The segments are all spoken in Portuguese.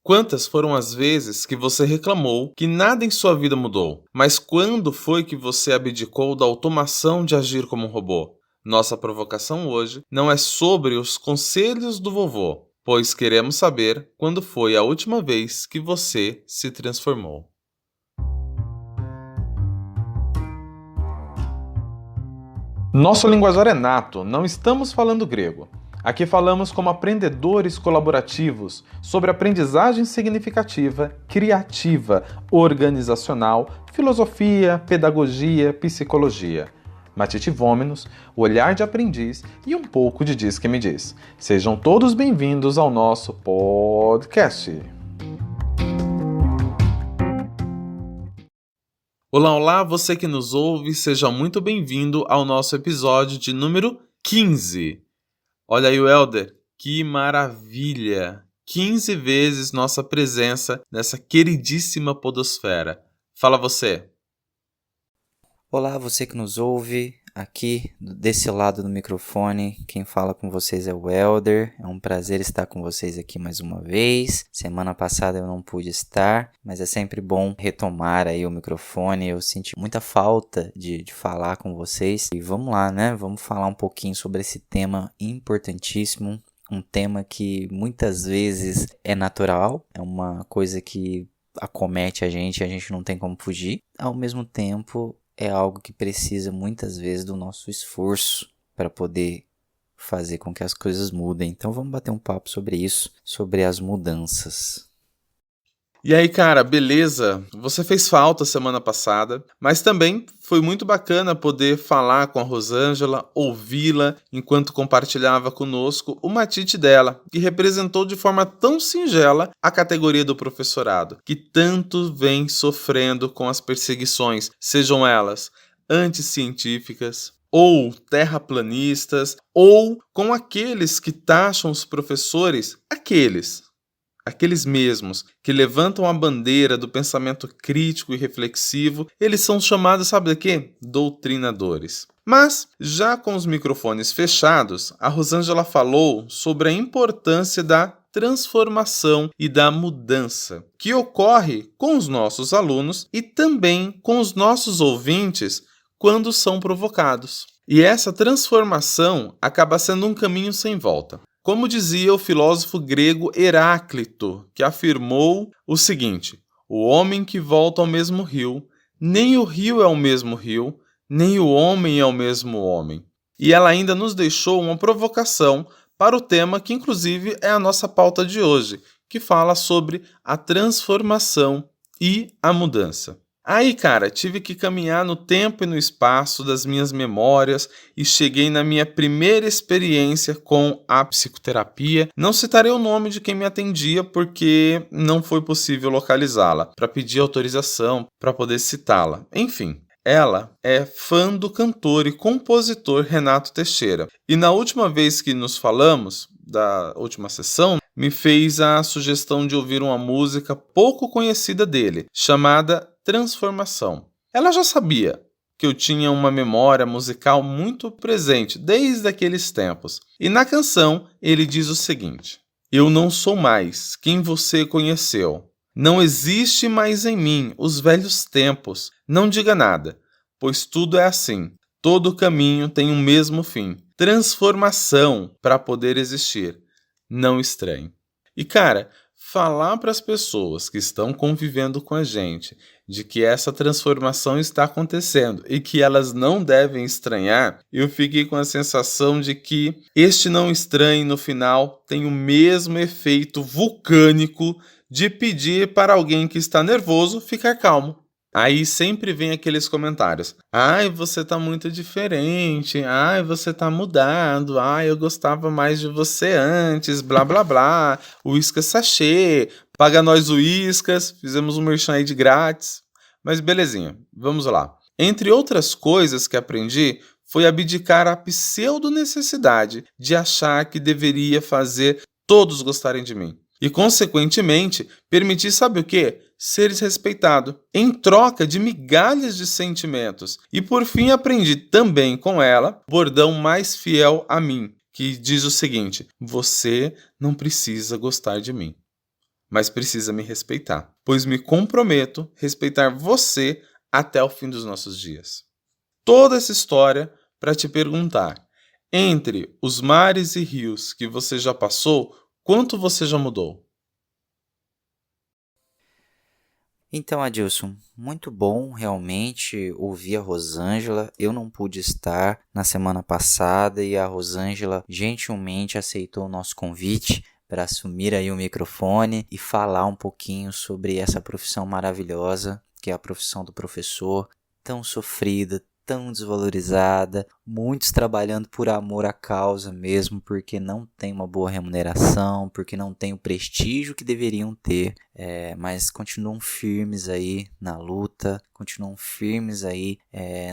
Quantas foram as vezes que você reclamou que nada em sua vida mudou? Mas quando foi que você abdicou da automação de agir como um robô? Nossa provocação hoje não é sobre os conselhos do vovô, pois queremos saber quando foi a última vez que você se transformou. Nosso linguajar é nato, não estamos falando grego. Aqui falamos como aprendedores colaborativos sobre aprendizagem significativa, criativa, organizacional, filosofia, pedagogia, psicologia. Matite Vômenos, o olhar de aprendiz e um pouco de Diz que me diz. Sejam todos bem-vindos ao nosso podcast. Olá, olá, você que nos ouve, seja muito bem-vindo ao nosso episódio de número 15. Olha aí o Elder, que maravilha! 15 vezes nossa presença nessa queridíssima podosfera. Fala você. Olá, você que nos ouve, aqui desse lado do microfone, quem fala com vocês é o Elder. É um prazer estar com vocês aqui mais uma vez. Semana passada eu não pude estar, mas é sempre bom retomar aí o microfone. Eu senti muita falta de falar com vocês. E vamos lá, né? Vamos falar um pouquinho sobre esse tema importantíssimo. Um tema que muitas vezes é natural, é uma coisa que acomete a gente não tem como fugir. Ao mesmo tempo, é algo que precisa muitas vezes do nosso esforço para poder fazer com que as coisas mudem. Então vamos bater um papo sobre isso, sobre as mudanças. E aí, cara, beleza? Você fez falta semana passada, mas também foi muito bacana poder falar com a Rosângela, ouvi-la enquanto compartilhava conosco o matite dela, que representou de forma tão singela a categoria do professorado, que tanto vem sofrendo com as perseguições, sejam elas anticientíficas, ou terraplanistas, ou com aqueles que taxam os professores, aqueles mesmos que levantam a bandeira do pensamento crítico e reflexivo, eles são chamados, sabe de quê? Doutrinadores. Mas, já com os microfones fechados, a Rosângela falou sobre a importância da transformação e da mudança, que ocorre com os nossos alunos e também com os nossos ouvintes quando são provocados. E essa transformação acaba sendo um caminho sem volta. Como dizia o filósofo grego Heráclito, que afirmou o seguinte: o homem que volta ao mesmo rio, nem o rio é o mesmo rio, nem o homem é o mesmo homem. E ela ainda nos deixou uma provocação para o tema que inclusive é a nossa pauta de hoje, que fala sobre a transformação e a mudança. Aí, cara, tive que caminhar no tempo e no espaço das minhas memórias e cheguei na minha primeira experiência com a psicoterapia. Não citarei o nome de quem me atendia porque não foi possível localizá-la para pedir autorização para poder citá-la. Enfim, ela é fã do cantor e compositor Renato Teixeira. E na última vez que nos falamos, da última sessão, me fez a sugestão de ouvir uma música pouco conhecida dele, chamada Transformação. Ela já sabia que eu tinha uma memória musical muito presente desde aqueles tempos. E na canção ele diz o seguinte: eu não sou mais quem você conheceu. Não existe mais em mim os velhos tempos. Não diga nada, pois tudo é assim. Todo caminho tem um mesmo fim. Transformação para poder existir. Não estranhe. E cara, falar para as pessoas que estão convivendo com a gente de que essa transformação está acontecendo e que elas não devem estranhar, eu fiquei com a sensação de que este não estranhe no final tem o mesmo efeito vulcânico de pedir para alguém que está nervoso ficar calmo. Aí sempre vem aqueles comentários: ai, você tá muito diferente, ai, você tá mudado, ai, eu gostava mais de você antes, blá blá blá, uísque sachê, paga nós uíscas, fizemos um merchan aí de grátis. Mas belezinha, vamos lá. Entre outras coisas que aprendi, foi abdicar a pseudo-necessidade de achar que deveria fazer todos gostarem de mim. E, consequentemente, permitir, sabe o quê? Ser desrespeitado, em troca de migalhas de sentimentos. E, por fim, aprendi também com ela o bordão mais fiel a mim, que diz o seguinte: você não precisa gostar de mim. mas precisa me respeitar, pois me comprometo a respeitar você até o fim dos nossos dias. Toda essa história para te perguntar, entre os mares e rios que você já passou, quanto você já mudou? Então, Adilson, muito bom realmente ouvir a Rosângela. Eu não pude estar na semana passada e a Rosângela gentilmente aceitou o nosso convite para assumir aí o microfone e falar um pouquinho sobre essa profissão maravilhosa, que é a profissão do professor, tão sofrida, tão desvalorizada, muitos trabalhando por amor à causa mesmo, porque não tem uma boa remuneração, porque não tem o prestígio que deveriam ter, mas continuam firmes aí na luta, continuam firmes aí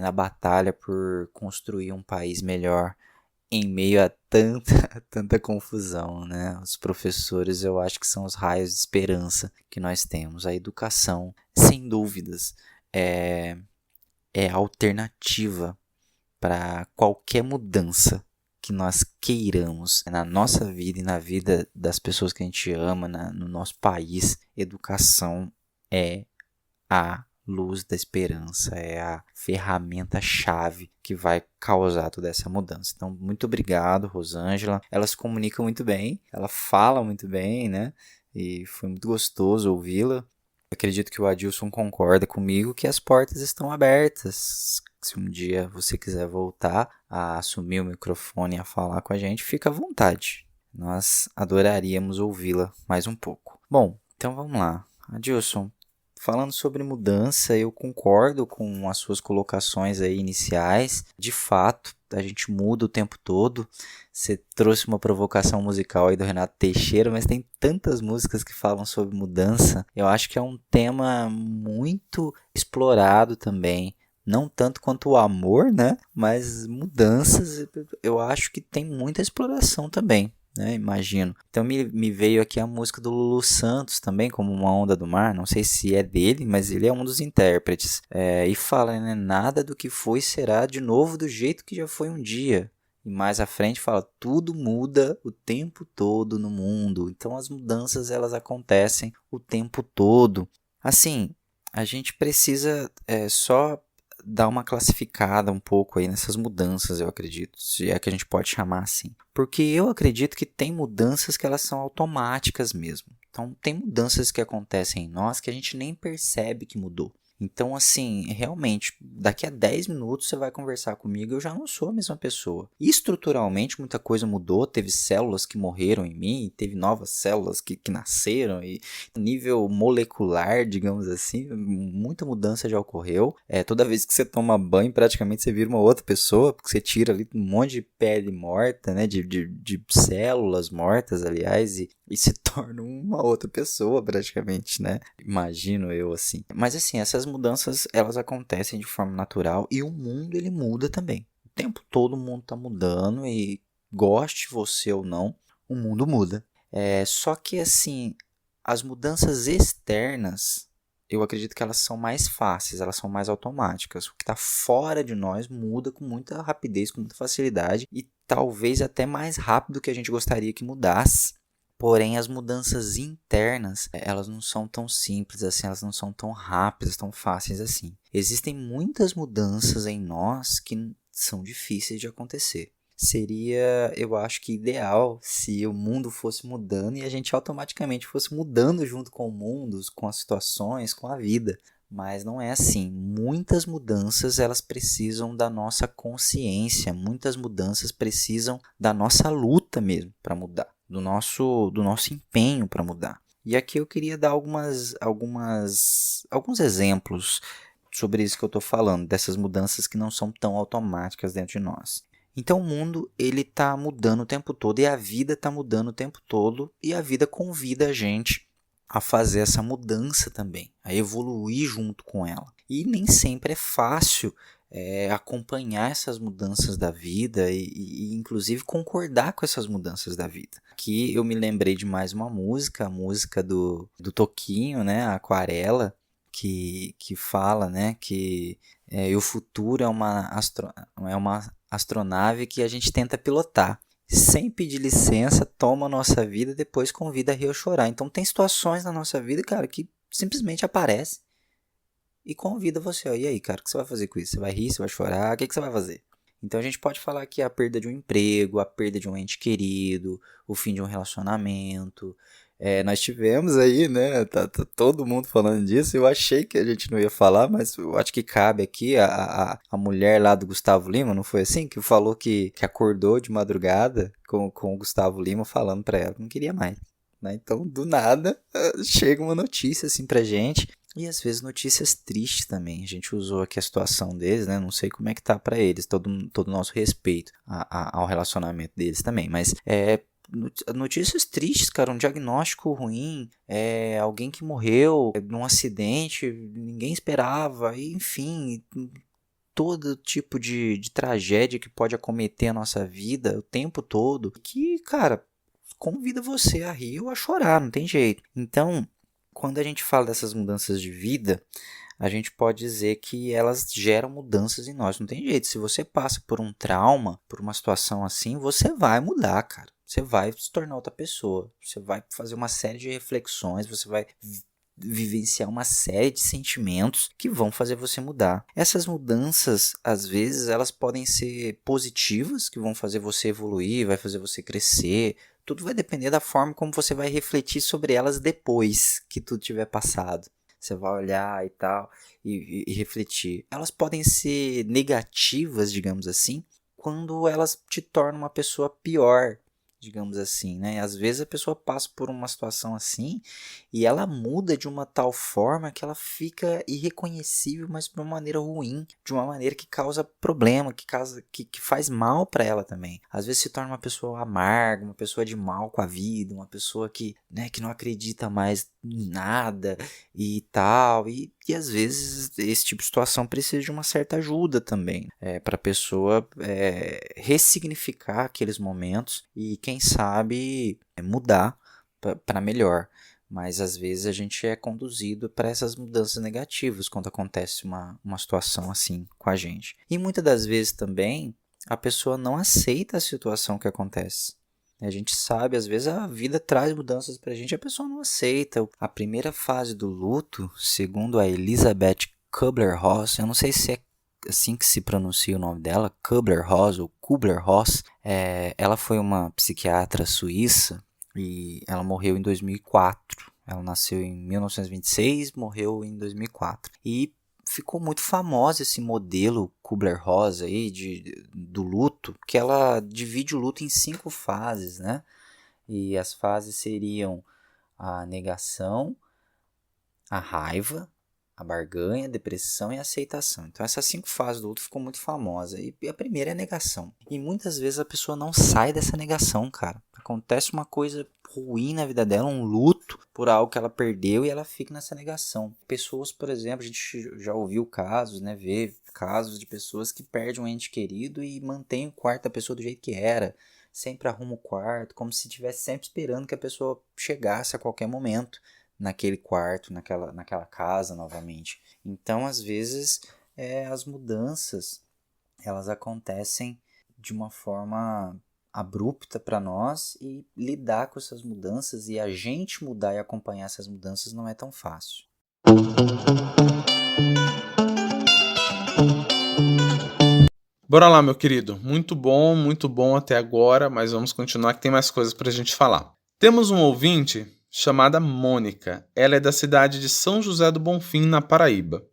na batalha por construir um país melhor em meio a tanta confusão, né? Os professores eu acho que são os raios de esperança que nós temos. A educação, sem dúvidas, é alternativa para qualquer mudança que nós queiramos na nossa vida e na vida das pessoas que a gente ama, no nosso país. Educação é a luz da esperança, é a ferramenta-chave que vai causar toda essa mudança. Então, muito obrigado, Rosângela. Ela se comunica muito bem, ela fala muito bem, né? E foi muito gostoso ouvi-la. Acredito que o Adilson concorda comigo que as portas estão abertas. Se um dia você quiser voltar a assumir o microfone e a falar com a gente, fica à vontade. Nós adoraríamos ouvi-la mais um pouco. Bom, então vamos lá. Adilson, falando sobre mudança, eu concordo com as suas colocações aí iniciais. De fato, a gente muda o tempo todo. Você trouxe uma provocação musical aí do Renato Teixeira, mas tem tantas músicas que falam sobre mudança. Eu acho que é um tema muito explorado também. Não tanto quanto o amor, né? Mas mudanças, eu acho que tem muita exploração também, né? Imagino. Então me veio aqui a música do Lulu Santos também, como Uma Onda do Mar. Não sei se é dele, mas ele é um dos intérpretes. E fala, né? Nada do que foi será de novo do jeito que já foi um dia. E mais à frente fala, tudo muda o tempo todo no mundo. Então as mudanças elas acontecem o tempo todo. Assim, a gente precisa só dar uma classificada um pouco aí nessas mudanças, eu acredito, se é que a gente pode chamar assim. Porque eu acredito que tem mudanças que elas são automáticas mesmo. Então, tem mudanças que acontecem em nós que a gente nem percebe que mudou. Então, assim, realmente, daqui a 10 minutos você vai conversar comigo, eu já não sou a mesma pessoa. E estruturalmente, muita coisa mudou, teve células que morreram em mim, teve novas células que nasceram, e nível molecular, digamos assim, muita mudança já ocorreu. Toda vez que você toma banho, praticamente você vira uma outra pessoa, porque você tira ali um monte de pele morta, né, de células mortas, aliás, e se torna uma outra pessoa praticamente, né? Imagino eu assim. Mas assim, essas mudanças elas acontecem de forma natural e o mundo ele muda também. O tempo todo o mundo está mudando e goste você ou não, o mundo muda. Só que assim, as mudanças externas, eu acredito que elas são mais fáceis, elas são mais automáticas. O que está fora de nós muda com muita rapidez, com muita facilidade e talvez até mais rápido que a gente gostaria que mudasse. Porém, as mudanças internas, elas não são tão simples assim, elas não são tão rápidas, tão fáceis assim. Existem muitas mudanças em nós que são difíceis de acontecer. Seria, eu acho que ideal se o mundo fosse mudando e a gente automaticamente fosse mudando junto com o mundo, com as situações, com a vida. Mas não é assim. Muitas mudanças elas precisam da nossa consciência, muitas mudanças precisam da nossa luta mesmo para mudar. Do nosso empenho para mudar. E aqui eu queria dar alguns exemplos sobre isso que eu estou falando, dessas mudanças que não são tão automáticas dentro de nós. Então o mundo ele está mudando o tempo todo e a vida está mudando o tempo todo e a vida convida a gente a fazer essa mudança também, a evoluir junto com ela. E nem sempre é fácil acompanhar essas mudanças da vida e inclusive concordar com essas mudanças da vida. Aqui eu me lembrei de mais uma música, a música do Toquinho, né, a Aquarela, que fala, né, que o futuro é uma astronave que a gente tenta pilotar. sem pedir licença, toma a nossa vida e depois convida a rir ou chorar. Então tem situações na nossa vida, cara, que simplesmente aparece e convida você. Ó, e aí, cara, o que você vai fazer com isso? Você vai rir, você vai chorar? O que você vai fazer? Então a gente pode falar que a perda de um emprego, a perda de um ente querido, o fim de um relacionamento. Nós tivemos aí, né? Tá todo mundo falando disso. Eu achei que a gente não ia falar, mas eu acho que cabe aqui a mulher lá do Gustavo Lima, não foi assim? Que falou que acordou de madrugada com o Gustavo Lima falando pra ela que não queria mais. Né? Então, do nada, chega uma notícia assim pra gente. E às vezes notícias tristes também. A gente usou aqui a situação deles, né? Não sei como é que tá pra eles, todo o nosso respeito ao relacionamento deles também. Mas notícias tristes, cara, um diagnóstico ruim, alguém que morreu num acidente, ninguém esperava, enfim, todo tipo de tragédia que pode acometer a nossa vida o tempo todo, que, cara, convida você a rir ou a chorar, não tem jeito. Então, quando a gente fala dessas mudanças de vida, a gente pode dizer que elas geram mudanças em nós. Não tem jeito. Se você passa por um trauma, por uma situação assim, você vai mudar, cara. Você vai se tornar outra pessoa. Você vai fazer uma série de reflexões, você vai vivenciar uma série de sentimentos que vão fazer você mudar. Essas mudanças, às vezes, elas podem ser positivas, que vão fazer você evoluir, vai fazer você crescer. Tudo vai depender da forma como você vai refletir sobre elas depois que tudo tiver passado. Você vai olhar e tal e refletir. Elas podem ser negativas, digamos assim, quando elas te tornam uma pessoa pior, digamos assim, né? Às vezes a pessoa passa por uma situação assim e ela muda de uma tal forma que ela fica irreconhecível, mas de uma maneira ruim, de uma maneira que causa problema, que faz mal para ela também. Às vezes se torna uma pessoa amarga, uma pessoa de mal com a vida, uma pessoa que não acredita mais em nada e tal. E às vezes esse tipo de situação precisa de uma certa ajuda também, para a pessoa ressignificar aqueles momentos e quem sabe mudar para melhor. Mas às vezes a gente é conduzido para essas mudanças negativas quando acontece uma situação assim com a gente. E muitas das vezes também a pessoa não aceita a situação que acontece. A gente sabe, às vezes a vida traz mudanças pra gente e a pessoa não aceita. A primeira fase do luto, segundo a Elizabeth Kubler-Ross, eu não sei se é assim que se pronuncia o nome dela, Kubler-Ross ou Kubler-Ross, ela foi uma psiquiatra suíça e ela morreu em 2004. Ela nasceu em 1926, morreu em 2004. E ficou muito famosa esse modelo Kubler-Ross aí do luto, que ela divide o luto em 5 fases, né? E as fases seriam a negação, a raiva, a barganha, a depressão e a aceitação. Então essas 5 fases do luto ficou muito famosa. E a primeira é a negação. E muitas vezes a pessoa não sai dessa negação, cara. Acontece uma coisa ruim na vida dela, um luto por algo que ela perdeu e ela fica nessa negação. Pessoas, por exemplo, a gente já ouviu casos, né? Vê casos de pessoas que perdem um ente querido e mantém o quarto da pessoa do jeito que era. Sempre arruma o quarto, como se estivesse sempre esperando que a pessoa chegasse a qualquer momento naquele quarto, naquela casa novamente. Então, às vezes, as mudanças, elas acontecem de uma forma abrupta para nós e lidar com essas mudanças e a gente mudar e acompanhar essas mudanças não é tão fácil. Bora lá, meu querido. Muito bom até agora, mas vamos continuar que tem mais coisas pra gente falar. Temos um ouvinte chamada Mônica. Ela é da cidade de São José do Bonfim, na Paraíba.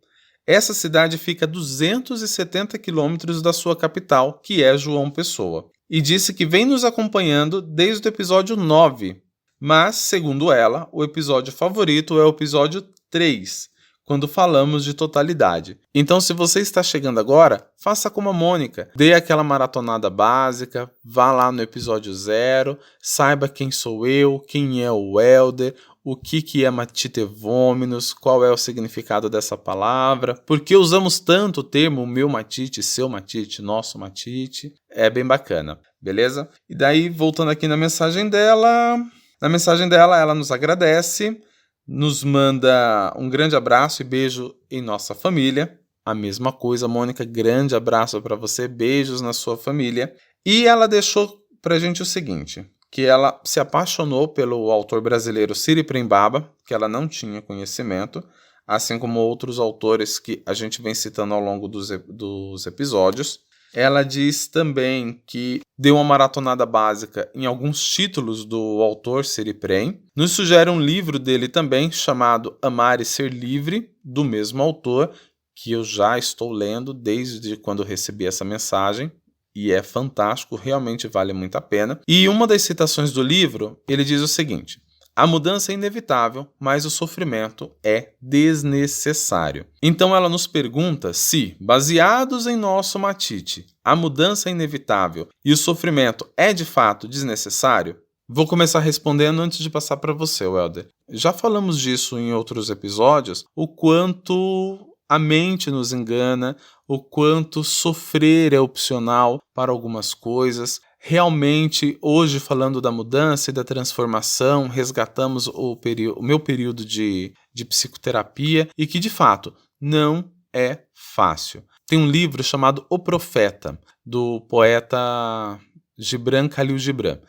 Essa cidade fica a 270 quilômetros da sua capital, que é João Pessoa. E disse que vem nos acompanhando desde o episódio 9. Mas, segundo ela, o episódio favorito é o episódio 3, quando falamos de totalidade. Então, se você está chegando agora, faça como a Mônica. Dê aquela maratonada básica, vá lá no episódio 0, saiba quem sou eu, quem é o Helder, o que é matitevôminos, qual é o significado dessa palavra, por que usamos tanto o termo meu matite, seu matite, nosso matite. É bem bacana, beleza? E daí, voltando aqui na mensagem dela, ela nos agradece, nos manda um grande abraço e beijo em nossa família. A mesma coisa, Mônica, grande abraço para você, beijos na sua família. E ela deixou pra gente o seguinte, que ela se apaixonou pelo autor brasileiro Ciri Prembaba, que ela não tinha conhecimento, assim como outros autores que a gente vem citando ao longo dos episódios. Ela diz também que deu uma maratonada básica em alguns títulos do autor Ciri Prem. Nos sugere um livro dele também, chamado Amar e Ser Livre, do mesmo autor, que eu já estou lendo desde quando recebi essa mensagem. E é fantástico, realmente vale muito a pena. E uma das citações do livro, ele diz o seguinte: a mudança é inevitável, mas o sofrimento é desnecessário. Então ela nos pergunta se, baseados em nosso matite, a mudança é inevitável e o sofrimento é de fato desnecessário? Vou começar respondendo antes de passar para você, Welder. Já falamos disso em outros episódios, o quanto a mente nos engana, o quanto sofrer é opcional para algumas coisas. Realmente, hoje, falando da mudança e da transformação, resgatamos o meu período de psicoterapia e que, de fato, não é fácil. Tem um livro chamado O Profeta, do poeta Gibran Khalil Gibran,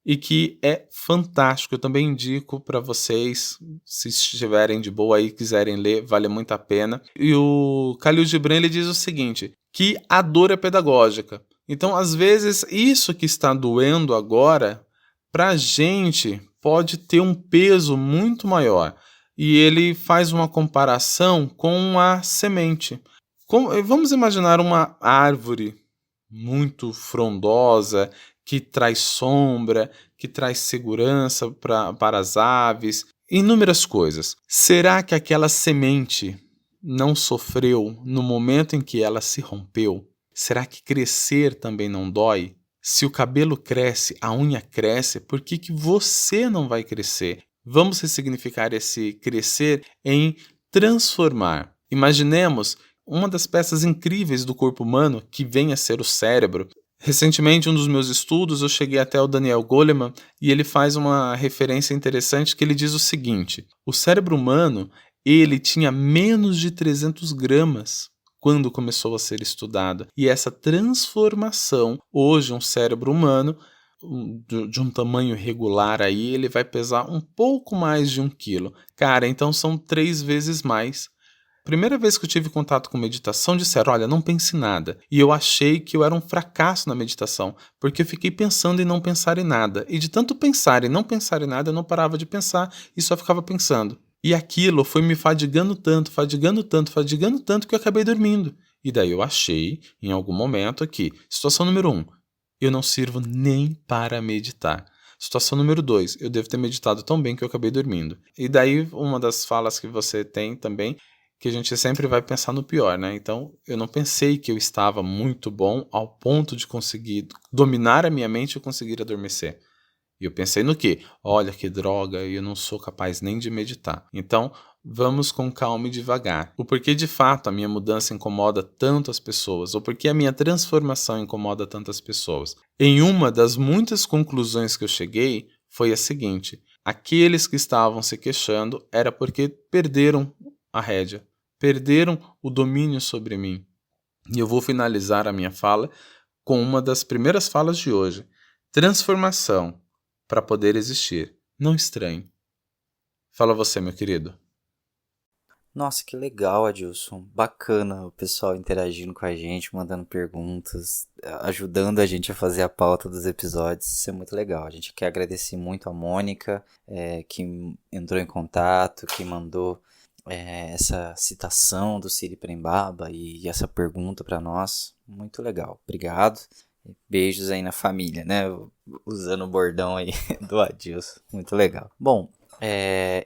e que é fantástico. Eu também indico para vocês, se estiverem de boa aí, quiserem ler, vale muito a pena. E o Khalil Gibran, ele diz o seguinte, que a dor é pedagógica. Então, às vezes, isso que está doendo agora, para a gente, pode ter um peso muito maior. E ele faz uma comparação com a semente. Vamos imaginar uma árvore muito frondosa, que traz sombra, que traz segurança para as aves, inúmeras coisas. Será que aquela semente não sofreu no momento em que ela se rompeu? Será que crescer também não dói? Se o cabelo cresce, a unha cresce, por que você não vai crescer? Vamos ressignificar esse crescer em transformar. Imaginemos uma das peças incríveis do corpo humano, que vem a ser o cérebro. Recentemente, um dos meus estudos, eu cheguei até o Daniel Goleman e ele faz uma referência interessante que ele diz o seguinte: o cérebro humano, ele tinha menos de 300 gramas quando começou a ser estudado. E essa transformação, hoje um cérebro humano de um tamanho regular aí, ele vai pesar um pouco mais de 1 quilo. Cara, então são 3 vezes mais. Primeira vez que eu tive contato com meditação, disseram, olha, não pense em nada. E eu achei que eu era um fracasso na meditação, porque eu fiquei pensando em não pensar em nada. E de tanto pensar e não pensar em nada, eu não parava de pensar e só ficava pensando. E aquilo foi me fadigando tanto, que eu acabei dormindo. E daí eu achei, em algum momento, que, situação número 1, eu não sirvo nem para meditar. Situação número 2, eu devo ter meditado tão bem que eu acabei dormindo. E daí, uma das falas que você tem também, que a gente sempre vai pensar no pior, né? Então, eu não pensei que eu estava muito bom ao ponto de conseguir dominar a minha mente e conseguir adormecer. E eu pensei no quê? Olha que droga, eu não sou capaz nem de meditar. Então, vamos com calma e devagar. O porquê de fato a minha mudança incomoda tanto as pessoas, ou porquê a minha transformação incomoda tantas pessoas. Em uma das muitas conclusões que eu cheguei, foi a seguinte: aqueles que estavam se queixando era porque perderam a rédea, perderam o domínio sobre mim. E eu vou finalizar a minha fala com uma das primeiras falas de hoje. Transformação para poder existir. Não estranhe. Fala você, meu querido. Nossa, que legal, Adilson. Bacana o pessoal interagindo com a gente, mandando perguntas, ajudando a gente a fazer a pauta dos episódios. Isso é muito legal. A gente quer agradecer muito a Mônica, que entrou em contato, que mandou essa citação do Ciri Prembaba e essa pergunta para nós. Muito legal. Obrigado. Beijos aí na família, né? Usando o bordão aí do Adilson. Muito legal. Bom,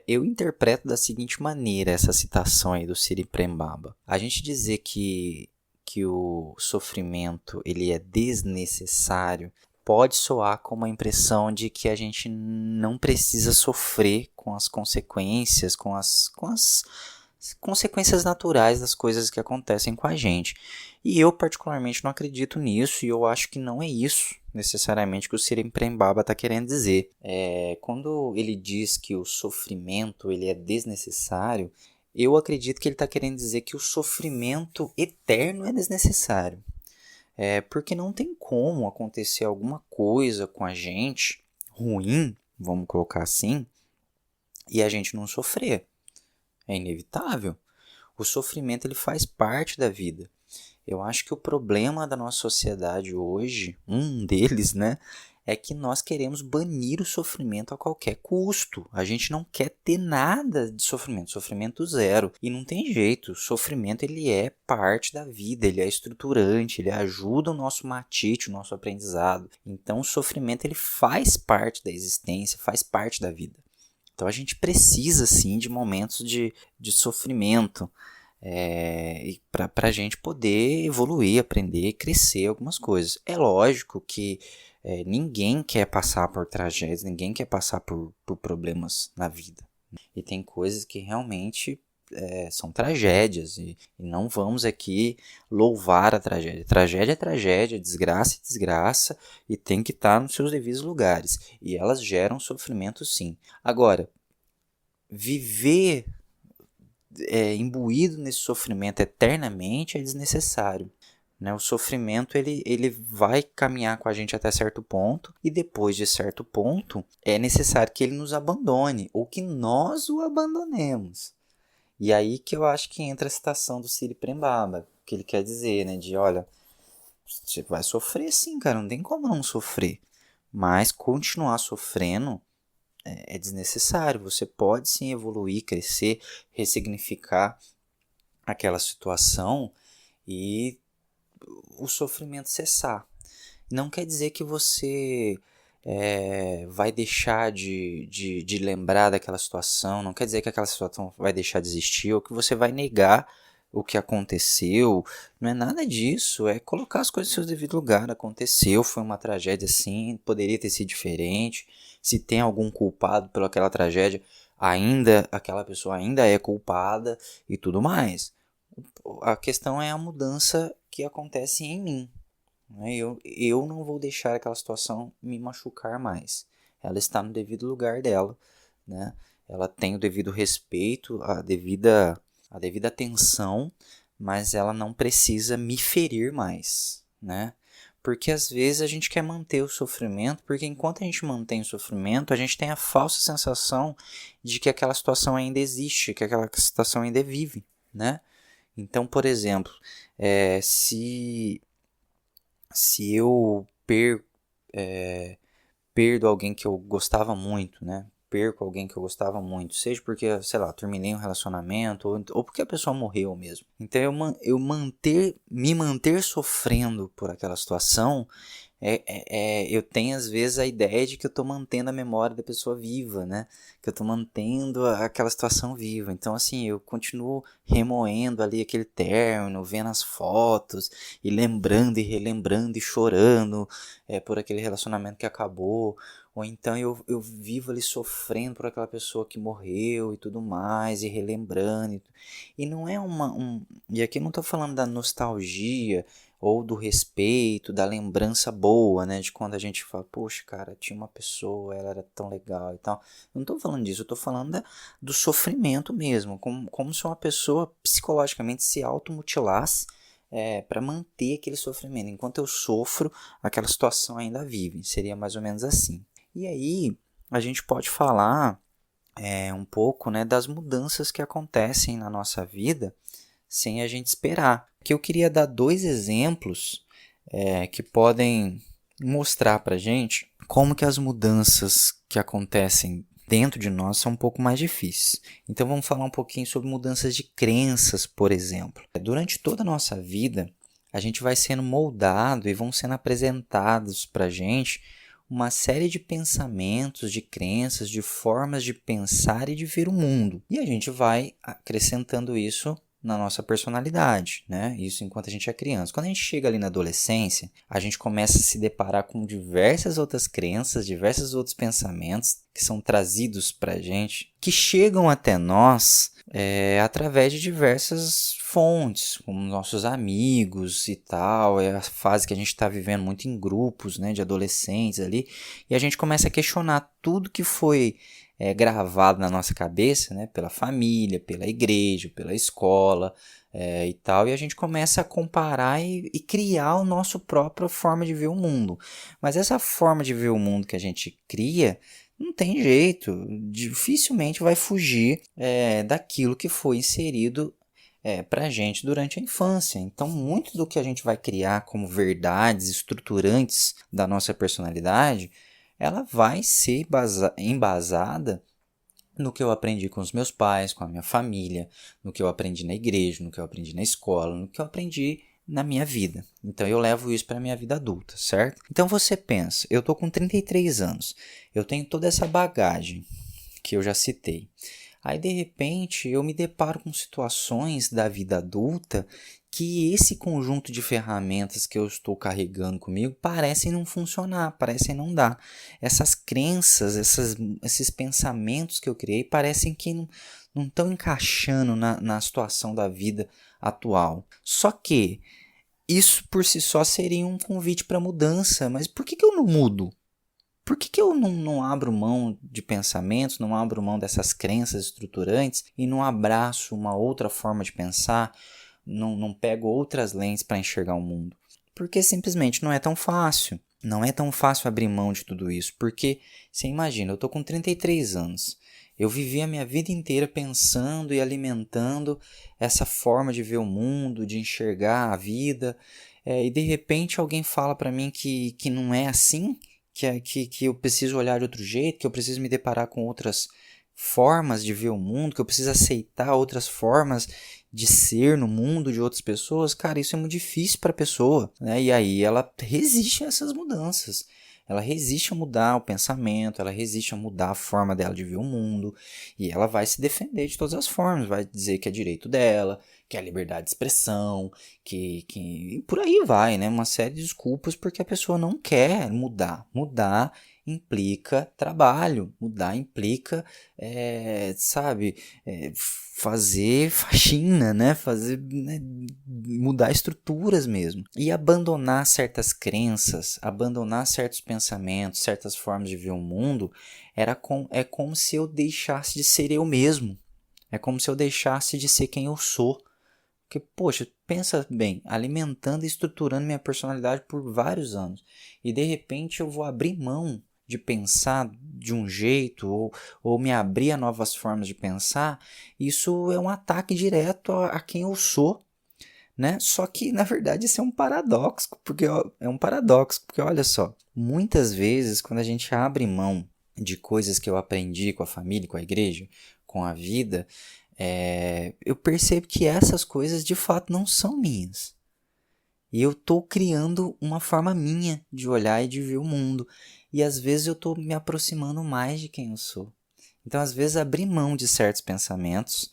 eu interpreto da seguinte maneira essa citação aí do Ciri Prembaba. A gente dizer que o sofrimento ele é desnecessário pode soar como a impressão de que a gente não precisa sofrer com as consequências, com as consequências naturais das coisas que acontecem com a gente. E eu particularmente não acredito nisso, e eu acho que não é isso necessariamente que o Ciri Prembaba está querendo dizer. Quando ele diz que o sofrimento ele é desnecessário, eu acredito que ele está querendo dizer que o sofrimento eterno é desnecessário. Porque não tem como acontecer alguma coisa com a gente ruim, vamos colocar assim, e a gente não sofrer. É inevitável. O sofrimento ele faz parte da vida. Eu acho que o problema da nossa sociedade hoje, um deles, né, é que nós queremos banir o sofrimento a qualquer custo. A gente não quer ter nada de sofrimento, sofrimento zero. E não tem jeito, o sofrimento ele é parte da vida, ele é estruturante, ele ajuda o nosso matite, o nosso aprendizado. Então o sofrimento ele faz parte da existência, faz parte da vida. Então a gente precisa sim de momentos de sofrimento. Para a gente poder evoluir, aprender, crescer algumas coisas. É lógico que ninguém quer passar por tragédias, ninguém quer passar por problemas na vida. E tem coisas que realmente são tragédias e não vamos aqui louvar a tragédia. Tragédia é tragédia, desgraça é desgraça e tem que estar nos seus devidos lugares. E elas geram sofrimento sim. Agora, viver imbuído nesse sofrimento eternamente é desnecessário. Né? O sofrimento ele vai caminhar com a gente até certo ponto e depois de certo ponto é necessário que ele nos abandone ou que nós o abandonemos. E aí que eu acho que entra a citação do Siri Prembaba, que ele quer dizer, né, de olha, você vai sofrer sim, cara, não tem como não sofrer, mas continuar sofrendo é desnecessário. Você pode sim evoluir, crescer, ressignificar aquela situação e o sofrimento cessar. Não quer dizer que você vai deixar de lembrar daquela situação, não quer dizer que aquela situação vai deixar de existir ou que você vai negar o que aconteceu. Não é nada disso, é colocar as coisas no seu devido lugar. Aconteceu, foi uma tragédia sim, poderia ter sido diferente. Se tem algum culpado pelaquela tragédia, aquela pessoa ainda é culpada e tudo mais. A questão é a mudança que acontece em mim. Né? Eu não vou deixar aquela situação me machucar mais. Ela está no devido lugar dela, né? Ela tem o devido respeito, a devida atenção, mas ela não precisa me ferir mais, né? Porque às vezes a gente quer manter o sofrimento, porque enquanto a gente mantém o sofrimento, a gente tem a falsa sensação de que aquela situação ainda existe, que aquela situação ainda vive, né? Então, por exemplo, se eu perdo alguém que eu gostava muito, né? Perco alguém que eu gostava muito, seja porque, sei lá, terminei um relacionamento ou porque a pessoa morreu mesmo. Então me manter sofrendo por aquela situação, eu tenho às vezes a ideia de que eu estou mantendo a memória da pessoa viva, né? Que eu estou mantendo aquela situação viva. Então assim, eu continuo remoendo ali aquele término, vendo as fotos e lembrando e relembrando e chorando por aquele relacionamento que acabou. Ou então eu vivo ali sofrendo por aquela pessoa que morreu e tudo mais, e relembrando. E não é e aqui eu não estou falando da nostalgia ou do respeito, da lembrança boa, né? De quando a gente fala, poxa, cara, tinha uma pessoa, ela era tão legal e tal. Eu não estou falando disso, eu estou falando do sofrimento mesmo, como se uma pessoa psicologicamente se automutilasse para manter aquele sofrimento. Enquanto eu sofro, aquela situação ainda vive. Seria mais ou menos assim. E aí, a gente pode falar um pouco, né, das mudanças que acontecem na nossa vida sem a gente esperar. Que eu queria dar 2 exemplos que podem mostrar para a gente como que as mudanças que acontecem dentro de nós são um pouco mais difíceis. Então vamos falar um pouquinho sobre mudanças de crenças, por exemplo. Durante toda a nossa vida, a gente vai sendo moldado e vão sendo apresentados para a gente uma série de pensamentos, de crenças, de formas de pensar e de ver o mundo. E a gente vai acrescentando isso na nossa personalidade, né? Isso enquanto a gente é criança. Quando a gente chega ali na adolescência, a gente começa a se deparar com diversas outras crenças, diversos outros pensamentos que são trazidos para a gente, que chegam até nós através de diversas fontes, como nossos amigos e tal. É a fase que a gente está vivendo muito em grupos, né, de adolescentes ali, e a gente começa a questionar tudo que foi gravado na nossa cabeça, né? Pela família, pela igreja, pela escola e tal. E a gente começa a comparar e criar a nossa própria forma de ver o mundo. Mas essa forma de ver o mundo que a gente cria, não tem jeito, dificilmente vai fugir daquilo que foi inserido para a gente durante a infância. Então, muito do que a gente vai criar como verdades estruturantes da nossa personalidade, ela vai ser embasada no que eu aprendi com os meus pais, com a minha família, no que eu aprendi na igreja, no que eu aprendi na escola, no que eu aprendi na minha vida. Então eu levo isso para a minha vida adulta, certo? Então você pensa, eu tô com 33 anos, eu tenho toda essa bagagem que eu já citei. Aí de repente eu me deparo com situações da vida adulta que esse conjunto de ferramentas que eu estou carregando comigo parecem não funcionar, parecem não dar. Essas crenças, esses pensamentos que eu criei parecem que não estão encaixando na situação da vida atual. Só que isso por si só seria um convite para mudança, mas por que eu não mudo? Por que eu não abro mão de pensamentos, não abro mão dessas crenças estruturantes e não abraço uma outra forma de pensar, não pego outras lentes para enxergar o mundo? Porque simplesmente não é tão fácil. Não é tão fácil abrir mão de tudo isso. Porque, você imagina, eu estou com 33 anos. Eu vivi a minha vida inteira pensando e alimentando essa forma de ver o mundo, de enxergar a vida. E de repente alguém fala para mim que não é assim, que eu preciso olhar de outro jeito, que eu preciso me deparar com outras formas de ver o mundo, que eu preciso aceitar outras formas de ser no mundo de outras pessoas. Cara, isso é muito difícil para a pessoa, né? E aí ela resiste a essas mudanças. Ela resiste a mudar o pensamento, ela resiste a mudar a forma dela de ver o mundo, e ela vai se defender de todas as formas, vai dizer que é direito dela, que é liberdade de expressão, e por aí vai, né? Uma série de desculpas porque a pessoa não quer mudar. Mudar implica trabalho, mudar implica, fazer faxina, né? Mudar estruturas mesmo. E abandonar certas crenças, abandonar certos pensamentos, certas formas de ver o mundo, é como se eu deixasse de ser eu mesmo. É como se eu deixasse de ser quem eu sou. Porque, poxa, pensa bem, alimentando e estruturando minha personalidade por vários anos. E de repente eu vou abrir mão de pensar de um jeito ou me abrir a novas formas de pensar. Isso é um ataque direto a quem eu sou, né? Só que, na verdade, isso é um paradoxo, porque olha só, muitas vezes quando a gente abre mão de coisas que eu aprendi com a família, com a igreja, com a vida, eu percebo que essas coisas de fato não são minhas. E eu estou criando uma forma minha de olhar e de ver o mundo. E às vezes eu estou me aproximando mais de quem eu sou. Então, às vezes, abrir mão de certos pensamentos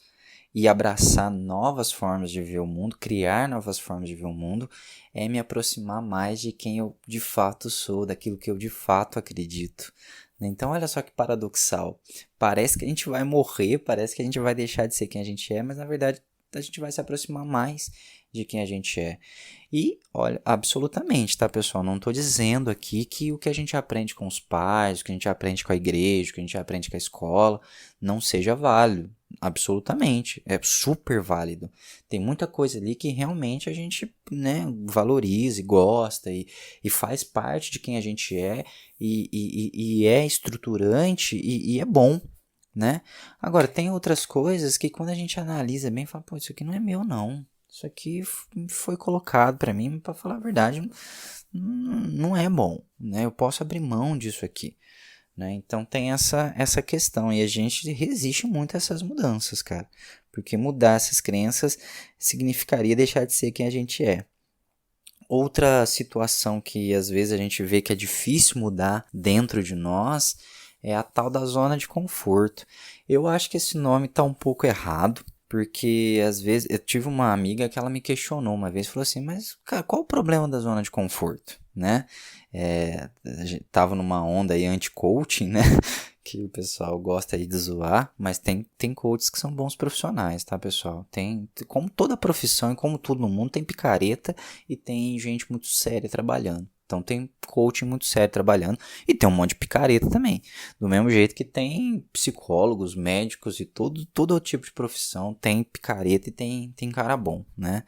e abraçar novas formas de ver o mundo, criar novas formas de ver o mundo, é me aproximar mais de quem eu de fato sou, daquilo que eu de fato acredito. Então, olha só que paradoxal. Parece que a gente vai morrer, parece que a gente vai deixar de ser quem a gente é, mas na verdade a gente vai se aproximar mais de quem a gente é. E, olha, absolutamente, tá, pessoal? Não estou dizendo aqui que o que a gente aprende com os pais, o que a gente aprende com a igreja, o que a gente aprende com a escola, não seja válido. Absolutamente. É super válido. Tem muita coisa ali que realmente a gente, né, valoriza e gosta e faz parte de quem a gente é e é estruturante e é bom, né? Agora, tem outras coisas que quando a gente analisa bem, fala, pô, isso aqui não é meu, não. Isso aqui foi colocado para mim, para falar a verdade, não é bom, né? Eu posso abrir mão disso aqui, né? Então tem essa questão e a gente resiste muito a essas mudanças, cara. Porque mudar essas crenças significaria deixar de ser quem a gente é. Outra situação que às vezes a gente vê que é difícil mudar dentro de nós é a tal da zona de conforto. Eu acho que esse nome está um pouco errado, porque às vezes eu tive uma amiga que ela me questionou uma vez, falou assim, mas cara, qual o problema da zona de conforto, né? A gente tava numa onda aí anti-coaching, né? Que o pessoal gosta aí de zoar, mas tem coaches que são bons profissionais, tá, pessoal? Como toda profissão e como tudo no mundo, tem picareta e tem gente muito séria trabalhando, Então tem coaching muito sério trabalhando e tem um monte de picareta também. Do mesmo jeito que tem psicólogos, médicos e todo tipo de profissão tem picareta e tem cara bom, né?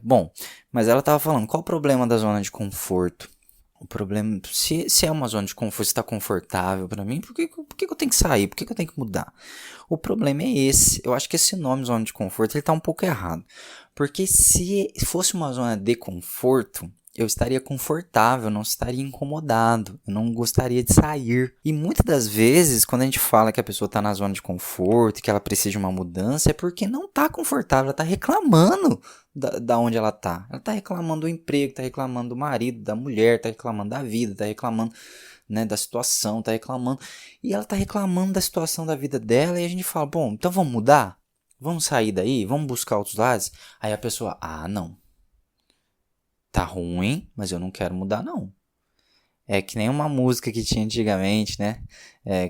Bom, mas ela tava falando, qual o problema da zona de conforto? O problema, se é uma zona de conforto, se está confortável para mim, por que eu tenho que sair? Por que eu tenho que mudar? O problema é esse. Eu acho que esse nome zona de conforto ele tá um pouco errado. Porque se fosse uma zona de conforto, eu estaria confortável, não estaria incomodado, eu não gostaria de sair. E muitas das vezes, quando a gente fala que a pessoa está na zona de conforto, que ela precisa de uma mudança, é porque não está confortável, ela está reclamando da onde ela está. Ela está reclamando do emprego, está reclamando do marido, da mulher, está reclamando da vida, está reclamando, né, da situação, está reclamando. E ela está reclamando da situação da vida dela e a gente fala, bom, então vamos mudar? Vamos sair daí? Vamos buscar outros lados? Aí a pessoa, não. Tá ruim, mas eu não quero mudar, não. É que nem uma música que tinha antigamente, né?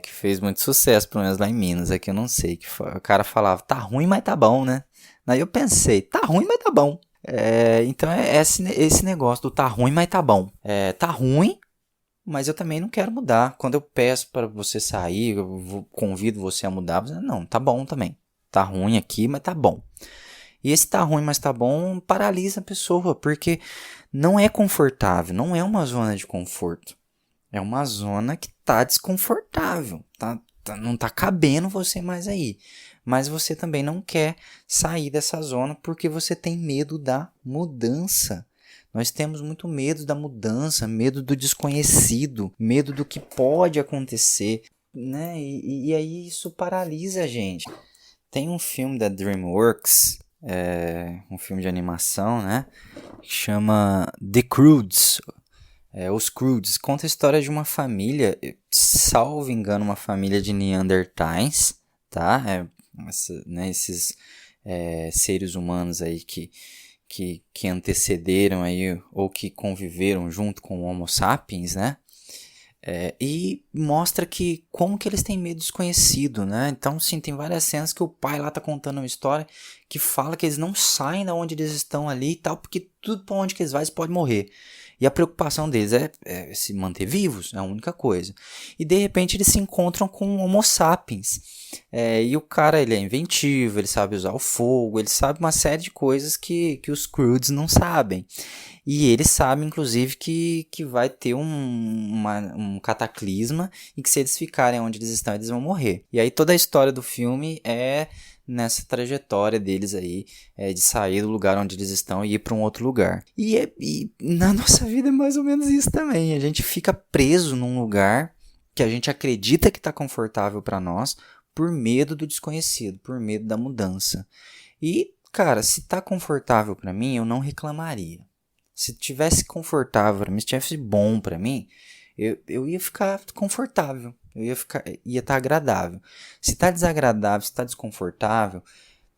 Que fez muito sucesso, pelo menos lá em Minas. Aqui eu não sei. O cara falava, tá ruim, mas tá bom, né? Aí eu pensei, tá ruim, mas tá bom. Então é esse negócio do tá ruim, mas tá bom. Tá ruim, mas eu também não quero mudar. Quando eu peço para você sair, convido você a mudar, você não, tá bom também. Tá ruim aqui, mas tá bom. E esse tá ruim, mas tá bom, paralisa a pessoa, porque não é confortável, não é uma zona de conforto. É uma zona que tá desconfortável, não tá cabendo você mais aí. Mas você também não quer sair dessa zona porque você tem medo da mudança. Nós temos muito medo da mudança, medo do desconhecido, medo do que pode acontecer, né? E aí isso paralisa a gente. Tem um filme da DreamWorks, um filme de animação, né? Que chama The Croods. Os Croods. Conta a história de uma família, salvo engano, uma família de Neandertais, tá? Esses seres humanos aí que antecederam aí, ou que conviveram junto com o Homo sapiens, né? E mostra que como que eles têm medo desconhecido, né? Então, sim, tem várias cenas que o pai lá tá contando uma história que fala que eles não saem da onde eles estão ali e tal, porque tudo pra onde que eles vão, eles podem morrer. E a preocupação deles é se manter vivos, é a única coisa. E de repente eles se encontram com o Homo sapiens. E o cara, ele é inventivo, ele sabe usar o fogo, ele sabe uma série de coisas que os Croods não sabem. E ele sabe, inclusive, que vai ter um cataclisma e que se eles ficarem onde eles estão, eles vão morrer. E aí toda a história do filme é nessa trajetória deles aí, de sair do lugar onde eles estão e ir para um outro lugar. E na nossa vida é mais ou menos isso também. A gente fica preso num lugar que a gente acredita que está confortável para nós por medo do desconhecido, por medo da mudança. E, cara, se tá confortável para mim, eu não reclamaria. Se tivesse confortável para mim, se tivesse bom para mim, eu ia ficar confortável. Ia estar agradável. Se está desagradável, se está desconfortável,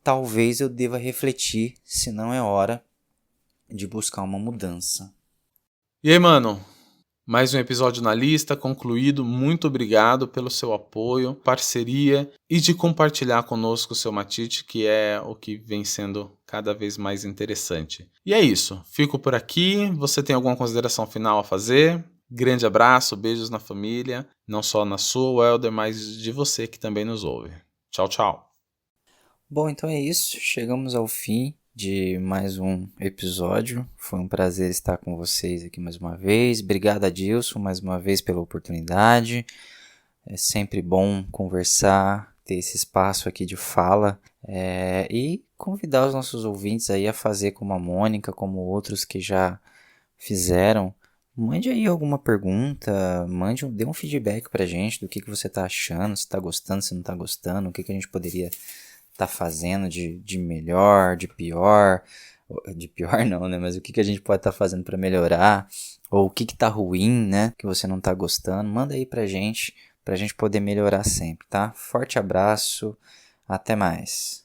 talvez eu deva refletir se não é hora de buscar uma mudança. E aí, mano? Mais um episódio na lista, concluído. Muito obrigado pelo seu apoio, parceria e de compartilhar conosco o seu Matite, que é o que vem sendo cada vez mais interessante. E é isso. Fico por aqui. Você tem alguma consideração final a fazer? Grande abraço, beijos na família. Não só na sua, Welder, mas de você que também nos ouve. Tchau, tchau. Bom, então é isso. Chegamos ao fim de mais um episódio. Foi um prazer estar com vocês aqui mais uma vez. Obrigado, Adilson, mais uma vez pela oportunidade. É sempre bom conversar, ter esse espaço aqui de fala, e convidar os nossos ouvintes aí a fazer como a Mônica, como outros que já fizeram. Mande aí alguma pergunta, dê um feedback pra gente do que você tá achando, se tá gostando, se não tá gostando, o que a gente poderia tá fazendo de melhor, de pior não, né, mas o que a gente pode estar fazendo para melhorar, ou o que tá ruim, né, que você não tá gostando, manda aí pra gente poder melhorar sempre, tá? Forte abraço, até mais.